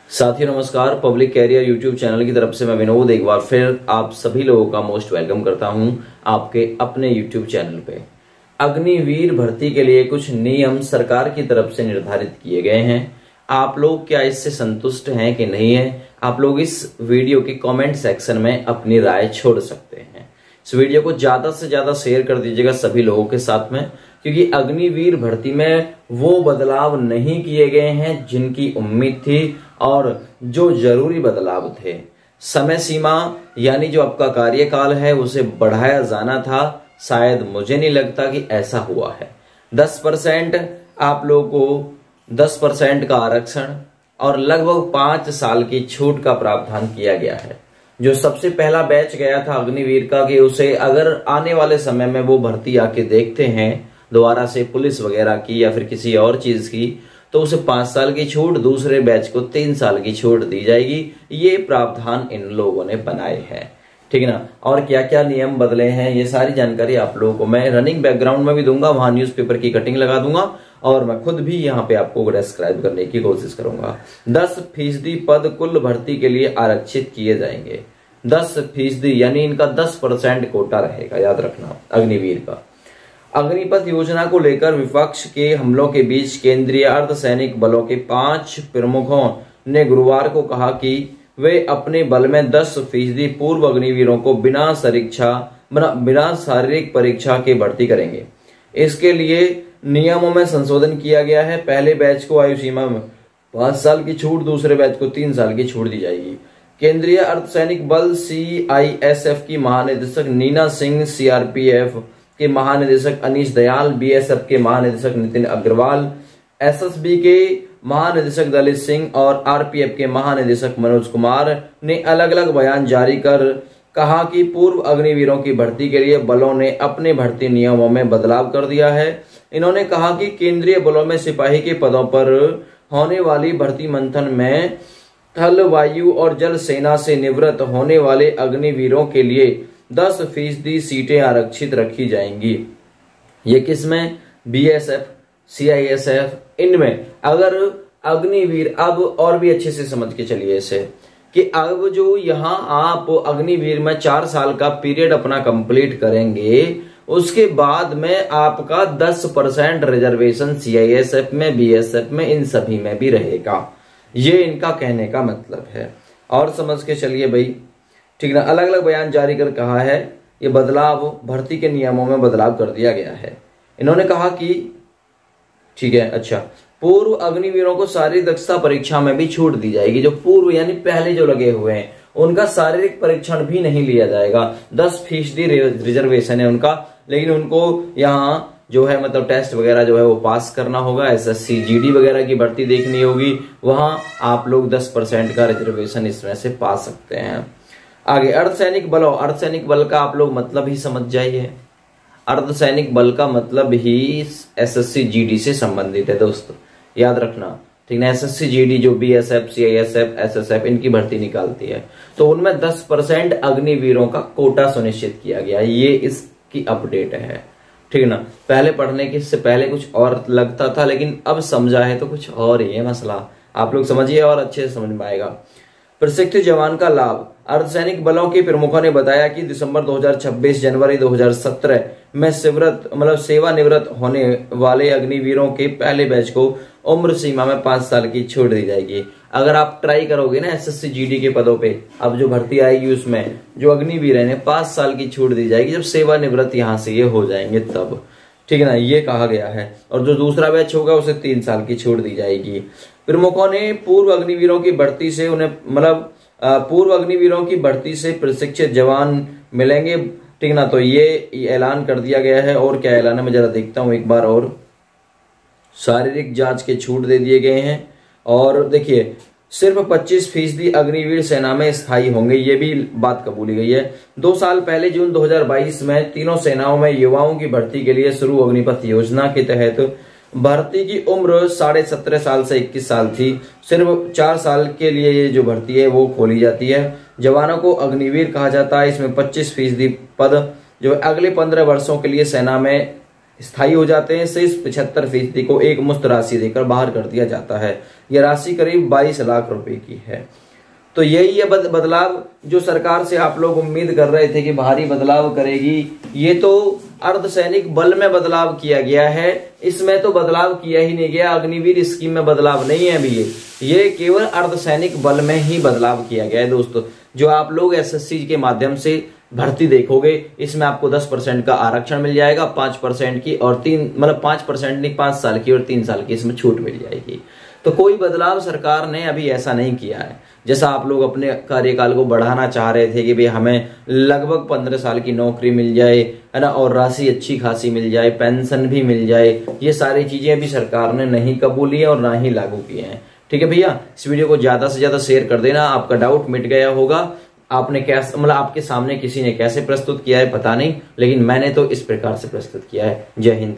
साथियों नमस्कार। Public career YouTube channel की तरफ से मैं विनोद एक बार फिर आप सभी लोगों का मोस्ट वेलकम करता हूं आपके अपने यूट्यूब चैनल पे। अग्निवीर भर्ती के लिए कुछ नियम सरकार की तरफ से निर्धारित किए गए हैं। आप लोग क्या इससे संतुष्ट हैं कि नहीं है? आप लोग इस वीडियो के कमेंट सेक्शन में अपनी राय छोड़ सकते हैं। इस वीडियो को ज्यादा से ज्यादा शेयर कर दीजिएगा सभी लोगों के साथ में, क्योंकि अग्निवीर भर्ती में वो बदलाव नहीं किए गए हैं जिनकी उम्मीद थी और जो जरूरी बदलाव थे। समय सीमा यानी जो आपका कार्यकाल है उसे बढ़ाया जाना था। शायद मुझे नहीं लगता कि ऐसा हुआ है। 10% आप लोगों को 10% का आरक्षण और लगभग 5 साल की छूट का प्रावधान किया गया है। जो सबसे पहला बैच गया था अग्निवीर का कि उसे अगर आने वाले समय में वो भर्ती आके देखते हैं दोबारा से पुलिस वगैरह की या फिर किसी और चीज की, तो उसे 5 साल की छूट, दूसरे बैच को 3 साल की छूट दी जाएगी। ये प्रावधान इन लोगों ने बनाए हैं, ठीक है ना। और क्या क्या नियम बदले हैं ये सारी जानकारी आप लोगों को मैं रनिंग बैकग्राउंड में भी दूंगा, वहां न्यूज़पेपर की कटिंग लगा दूंगा और मैं खुद भी यहाँ पे आपको डिस्क्राइब करने की कोशिश करूंगा। 10% पद कुल भर्ती के लिए आरक्षित किए जाएंगे। 10% यानी इनका 10% कोटा रहेगा, याद रखना अग्निवीर का। अग्निपथ योजना को लेकर विपक्ष के हमलों के बीच केंद्रीय अर्धसैनिक बलों के 5 प्रमुखों ने गुरुवार को कहा कि वे अपने बल में 10% पूर्व अग्निवीरों को बिना शारीरिक परीक्षा के भर्ती करेंगे। इसके लिए नियमों में संशोधन किया गया है। पहले बैच को आयु सीमा में 5 साल की छूट, दूसरे बैच को 3 साल की छूट दी जाएगी। केंद्रीय अर्धसैनिक बल CISF की महानिदेशक नीना सिंह, CRPF के महानिदेशक अनीश दयाल, BSF के महानिदेशक नितिन अग्रवाल, SSB के महानिदेशक दलित सिंह और RPF के महानिदेशक मनोज कुमार ने अलग अलग बयान जारी कर कहा कि पूर्व अग्निवीरों की भर्ती के लिए बलों ने अपने भर्ती नियमों में बदलाव कर दिया है। इन्होंने कहा कि केंद्रीय बलों में सिपाही के पदों पर होने वाली भर्ती मंथन में थल, वायु और जल सेना से निवृत्त होने वाले अग्निवीरों के लिए 10% सीटें आरक्षित रखी जाएंगी। ये किसमें? BSF, CISF, इनमें। अगर अग्निवीर, अब और भी अच्छे से समझ के चलिए इसे, कि अब जो यहाँ आप अग्निवीर में 4 साल का पीरियड अपना कंप्लीट करेंगे, उसके बाद में आपका 10% रिजर्वेशन CISF में, BSF में, इन सभी में भी रहेगा। ये इनका कहने का मतलब है। और समझ के चलिए भाई, ठीक ना। अलग अलग बयान जारी कर कहा है ये बदलाव भर्ती के नियमों में बदलाव कर दिया गया है। इन्होंने कहा कि ठीक है, अच्छा, पूर्व अग्निवीरों को शारीरिक दक्षता परीक्षा में भी छूट दी जाएगी। जो पूर्व यानी पहले जो लगे हुए हैं उनका शारीरिक परीक्षण भी नहीं लिया जाएगा। 10% रिजर्वेशन है उनका, लेकिन उनको यहाँ जो है मतलब टेस्ट वगैरह जो है वो पास करना होगा। SSC GD वगैरह की भर्ती देखनी होगी, वहां आप लोग 10% का रिजर्वेशन इसमें से पा सकते हैं। आगे अर्धसैनिक बलों, अर्धसैनिक बल का आप लोग मतलब ही समझ जाइए। अर्धसैनिक बल का मतलब ही SSC GD से संबंधित है दोस्तों, याद रखना, ठीक है। SSC GD जो BSF, CISF, SSF इनकी भर्ती निकालती है, तो उनमें 10% अग्निवीरों का कोटा सुनिश्चित किया गया। ये इसकी अपडेट है, ठीक है ना। पहले पढ़ने के से पहले कुछ और लगता था, लेकिन अब समझा है तो कुछ और ही है मसला। आप लोग समझिए और अच्छे से समझ में आएगा। प्रशिक्षित जवान का लाभ। अर्धसैनिक बलों के प्रमुखों ने बताया कि दिसंबर 2026 जनवरी 2017 में सेवानिवृत्त होने वाले अग्निवीरों के पहले बैच को उम्र सीमा में 5 साल की छूट दी जाएगी। अगर आप ट्राई करोगे ना SSC GD के पदों पे, अब जो भर्ती आएगी उसमें जो अग्निवीर है 5 साल की छूट दी जाएगी जब सेवानिवृत्त यहाँ से ये हो जाएंगे तब, ठीक है ना। ये कहा गया है। और जो दूसरा बैच होगा उसे 3 साल की छूट दी जाएगी। प्रमुखों ने पूर्व अग्निवीरों की भर्ती से पूर्व अग्निवीरों की भर्ती से प्रशिक्षित जवान मिलेंगे, ठीक ना। तो ये ऐलान कर दिया गया है। और क्या ऐलान है मैं जरा देखता हूं एक बार। और शारीरिक जांच के छूट दे दिए गए हैं। और देखिए सिर्फ 25% अग्निवीर सेना में स्थायी होंगे, ये भी बात कबूली गई है। 2 साल पहले जून 2022 में तीनों सेनाओं में युवाओं की भर्ती के लिए शुरू अग्निपथ योजना के तहत भर्ती की उम्र 17.5 साल से 21 साल थी। सिर्फ 4 साल के लिए ये जो भर्ती है वो खोली जाती है। जवानों को अग्निवीर कहा जाता है। इसमें 25% पद जो अगले 15 वर्षों के लिए सेना में स्थायी हो जाते हैं, शेष 75% को एक मुश्त राशि देकर बाहर कर दिया जाता है। यह राशि करीब 22 लाख रुपए की है। तो यही है बदलाव जो सरकार से आप लोग उम्मीद कर रहे थे कि भारी बदलाव करेगी। ये तो अर्धसैनिक बल में बदलाव किया गया है, इसमें तो बदलाव किया ही नहीं गया। अग्निवीर स्कीम में बदलाव नहीं है अभी, ये केवल अर्धसैनिक बल में ही बदलाव किया गया है। दोस्तों, जो आप लोग एसएससी के माध्यम से भर्ती देखोगे, इसमें आपको 10% का आरक्षण मिल जाएगा, 5% की और 5% नहीं, 5 साल की और 3 साल की इसमें छूट मिल जाएगी। तो कोई बदलाव सरकार ने अभी ऐसा नहीं किया है। जैसा आप लोग अपने कार्यकाल को बढ़ाना चाह रहे थे कि भाई हमें लगभग 15 साल की नौकरी मिल जाए, है ना, और राशि अच्छी खासी मिल जाए, पेंशन भी मिल जाए, ये सारी चीजें अभी सरकार ने नहीं कबूली है और ना ही लागू किए हैं। ठीक है भैया, इस वीडियो को ज्यादा से ज्यादा शेयर कर देना। आपका डाउट मिट गया होगा। आपने कैसे आपके सामने किसी ने कैसे प्रस्तुत किया है पता नहीं, लेकिन मैंने तो इस प्रकार से प्रस्तुत किया है। जय हिंद।